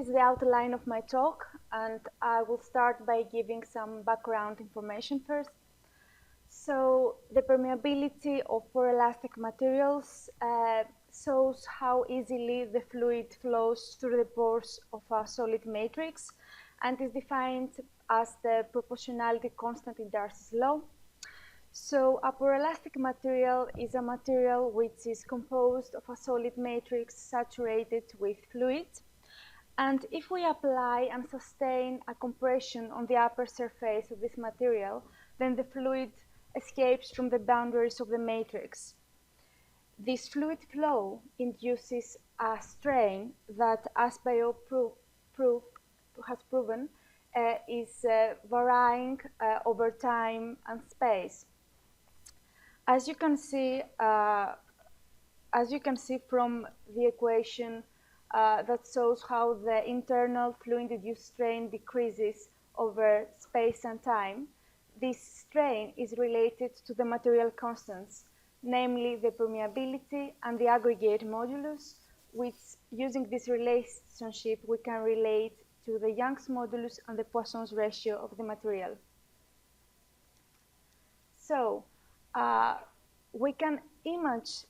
is the outline of my talk, and I will start by giving some background information first. So the permeability of poroelastic materials shows how easily the fluid flows through the pores of a solid matrix and is defined as the proportionality constant in Darcy's law. So a poroelastic material is a material which is composed of a solid matrix saturated with fluid. And if we apply and sustain a compression on the upper surface of this material, then the fluid escapes from the boundaries of the matrix. This fluid flow induces a strain that, as Bio has proven, is varying over time and space. As you can see from the equation that shows how the internal fluid-induced strain decreases over space and time, this strain is related to the material constants, namely the permeability and the aggregate modulus, which, using this relationship, we can relate to the Young's modulus and the Poisson's ratio of the material. So we can image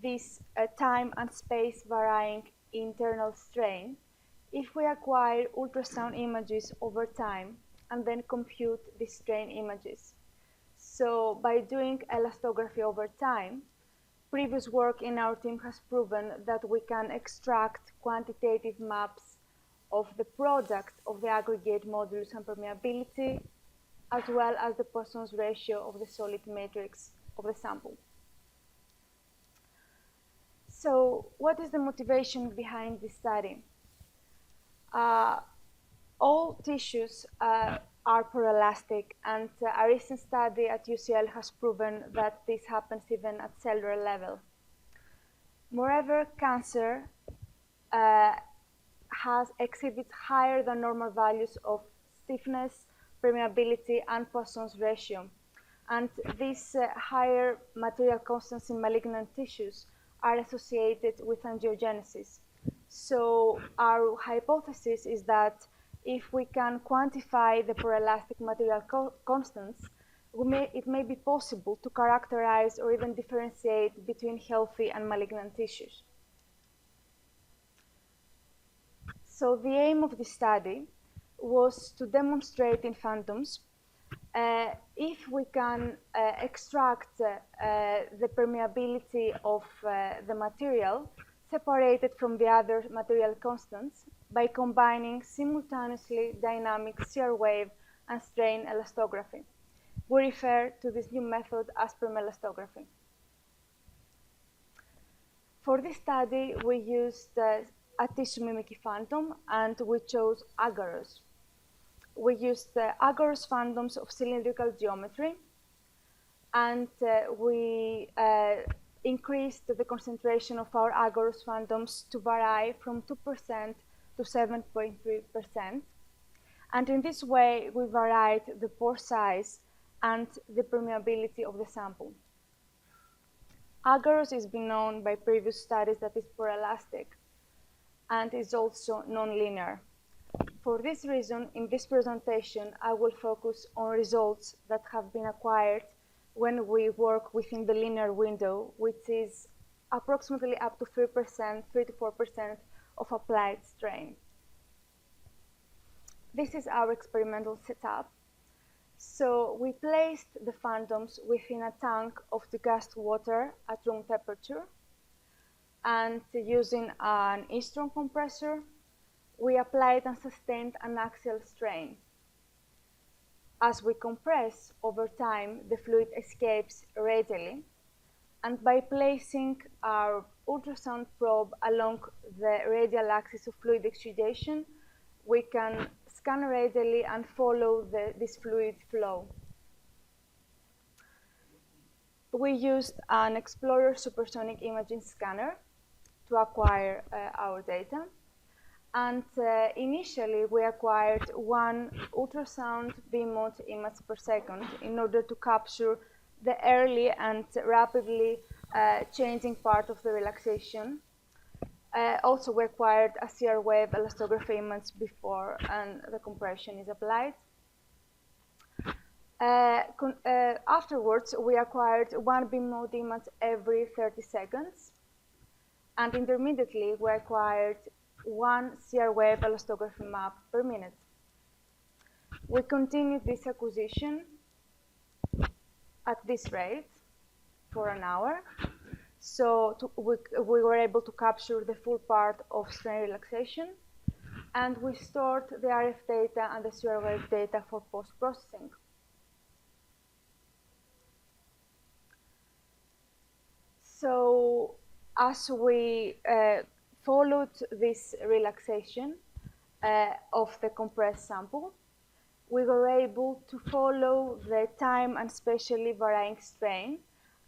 this time and space varying internal strain if we acquire ultrasound images over time and then compute the strain images. So by doing elastography over time, previous work in our team has proven that we can extract quantitative maps of the product of the aggregate modulus and permeability, as well as the Poisson's ratio of the solid matrix of the sample. So what is the motivation behind this study? All tissues are poroelastic, and a recent study at UCL has proven that this happens even at cellular level. Moreover, cancer exhibits higher than normal values of stiffness, permeability, and Poisson's ratio. And these higher material constants in malignant tissues are associated with angiogenesis. So our hypothesis is that if we can quantify the poroelastic material constants, it may be possible to characterize or even differentiate between healthy and malignant tissues. So the aim of the study was to demonstrate in phantoms if we can extract the permeability of the material separated from the other material constants by combining simultaneously dynamic shear wave and strain elastography. We refer to this new method as permelastography. For this study, we used a tissue mimicking phantom, and we chose agarose. We used the agarose phantoms of cylindrical geometry, and we increased the concentration of our agarose phantoms to vary from 2% to 7.3%. And in this way, we varied the pore size and the permeability of the sample. Agarose is been known by previous studies that is poroelastic and is also nonlinear. For this reason, in this presentation, I will focus on results that have been acquired when we work within the linear window, which is approximately up to 3% to 4% of applied strain. This is our experimental setup. So we placed the phantoms within a tank of degassed water at room temperature, and using an E-strong compressor, we applied and sustained an axial strain. As we compress over time, the fluid escapes radially, and by placing our ultrasound probe along the radial axis of fluid exudation, we can scan radially and follow this fluid flow. We used an Explorer supersonic imaging scanner to acquire our data. And initially, we acquired one ultrasound beam mode image per second in order to capture the early and rapidly changing part of the relaxation. Also, we acquired a Shear wave elastography image before and the compression is applied. Afterwards, we acquired one beam mode image every 30 seconds. And intermediately, we acquired one Shear wave elastography map per minute. We continued this acquisition at this rate for an hour. So we were able to capture the full part of strain relaxation. And we stored the RF data and the Shear wave data for post-processing. So as we followed this relaxation of the compressed sample, we were able to follow the time and spatially varying strain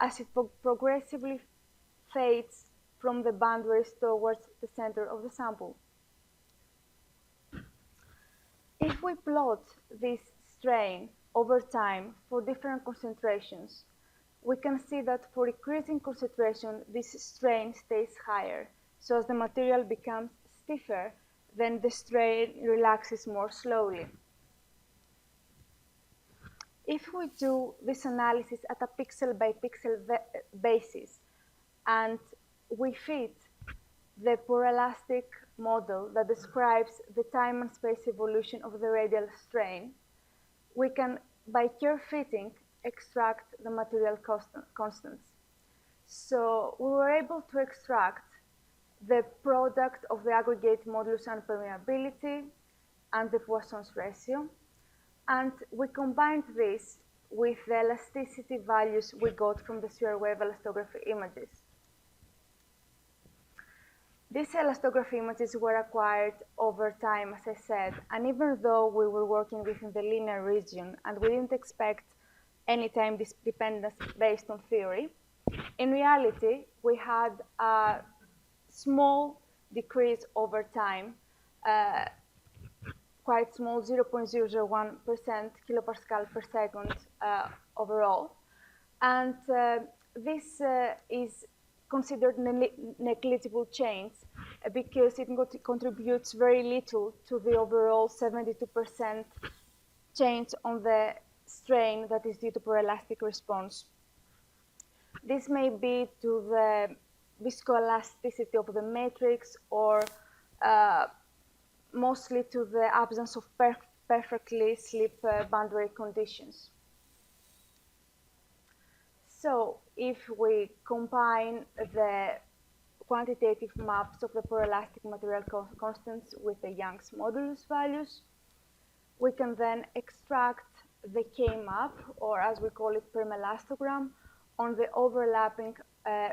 as it progressively fades from the boundaries towards the center of the sample. If we plot this strain over time for different concentrations, we can see that for increasing concentration, this strain stays higher. So as the material becomes stiffer, then the strain relaxes more slowly. If we do this analysis at a pixel by pixel basis, and we fit the poroelastic model that describes the time and space evolution of the radial strain, we can, by curve fitting, extract the material constants. So we were able to extract the product of the aggregate modulus and permeability and the Poisson's ratio. And we combined this with the elasticity values we got from the Shear wave elastography images. These elastography images were acquired over time, as I said, and even though we were working within the linear region and we didn't expect any time dependence based on theory, in reality, we had a small decrease over time, quite small, 0.001% kilopascal per second overall. And this is considered negligible change because it contributes very little to the overall 72% change on the strain that is due to poroelastic response. This may be to the viscoelasticity of the matrix or mostly to the absence of perfectly slip boundary conditions. So if we combine the quantitative maps of the poroelastic material constants with the Young's modulus values, we can then extract the K-map, or as we call it, permelastogram, on the overlapping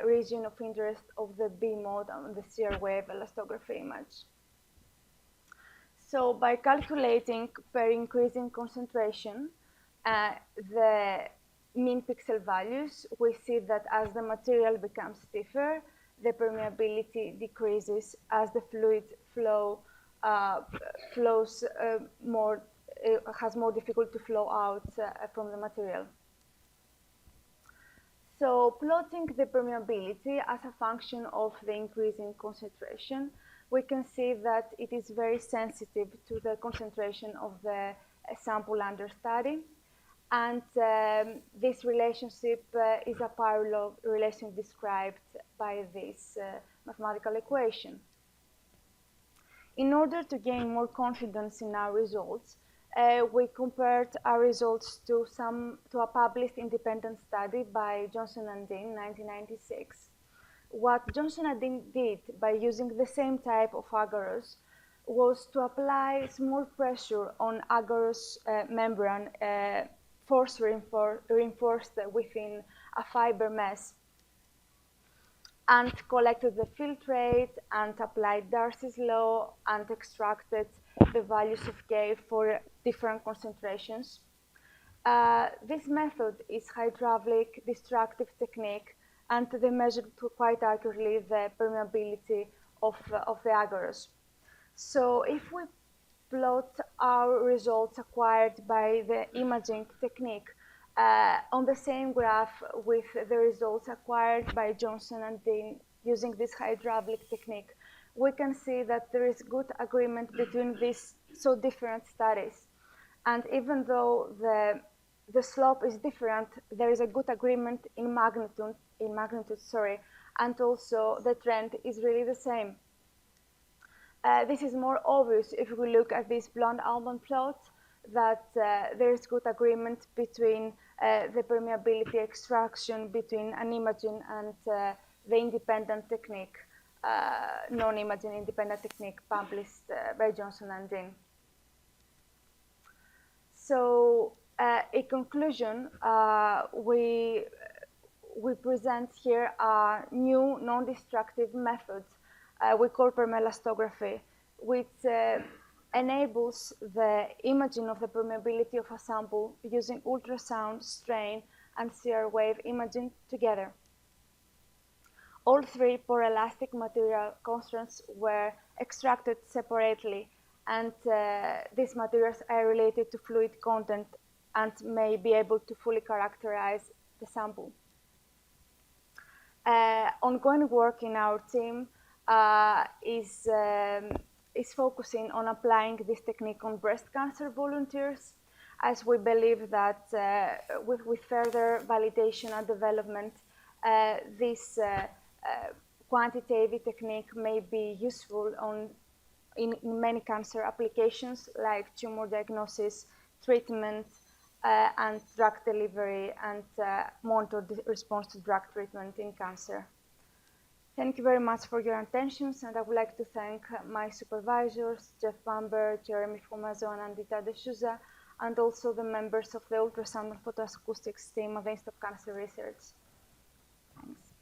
region of interest of the B mode on the Shear wave elastography image. So by calculating per increasing concentration, the mean pixel values, we see that as the material becomes stiffer, the permeability decreases as the fluid flow flows more, has more difficulty to flow out from the material. So plotting the permeability as a function of the increasing concentration, we can see that it is very sensitive to the concentration of the sample under study. And this relationship is a parallel relation described by this mathematical equation. In order to gain more confidence in our results, we compared our results to a published independent study by Johnson and Dean in 1996. What Johnson and Dean did by using the same type of agarose was to apply small pressure on agarose membrane force reinforced within a fiber mesh, and collected the filtrate and applied Darcy's law and extracted the values of K for different concentrations. This method is hydraulic destructive technique, and they measured quite accurately the permeability of the agarose. So if we plot our results acquired by the imaging technique on the same graph with the results acquired by Johnson and Dean using this hydraulic technique, we can see that there is good agreement between these so different studies. And even though the slope is different, there is a good agreement in magnitude, and also the trend is really the same. This is more obvious if we look at this blonde almond plot, that there is good agreement between the permeability extraction between an imaging and the independent technique, non-imaging independent technique published by Johnson and Dean. So in conclusion, we present here a new non-destructive method we call permelastography, which enables the imaging of the permeability of a sample using ultrasound, strain, and Shear wave imaging together. All three poroelastic material constants were extracted separately, and these materials are related to fluid content and may be able to fully characterize the sample. Ongoing work in our team is focusing on applying this technique on breast cancer volunteers, as we believe that with further validation and development, this quantitative technique may be useful in many cancer applications like tumor diagnosis, treatment, and drug delivery, and monitor the response to drug treatment in cancer. Thank you very much for your attention, and I would like to thank my supervisors, Jeff Bamber, Jeremy Fomazon, and Dita De Souza, and also the members of the ultrasound and photoacoustics team of the Institute of Cancer Research. Thanks.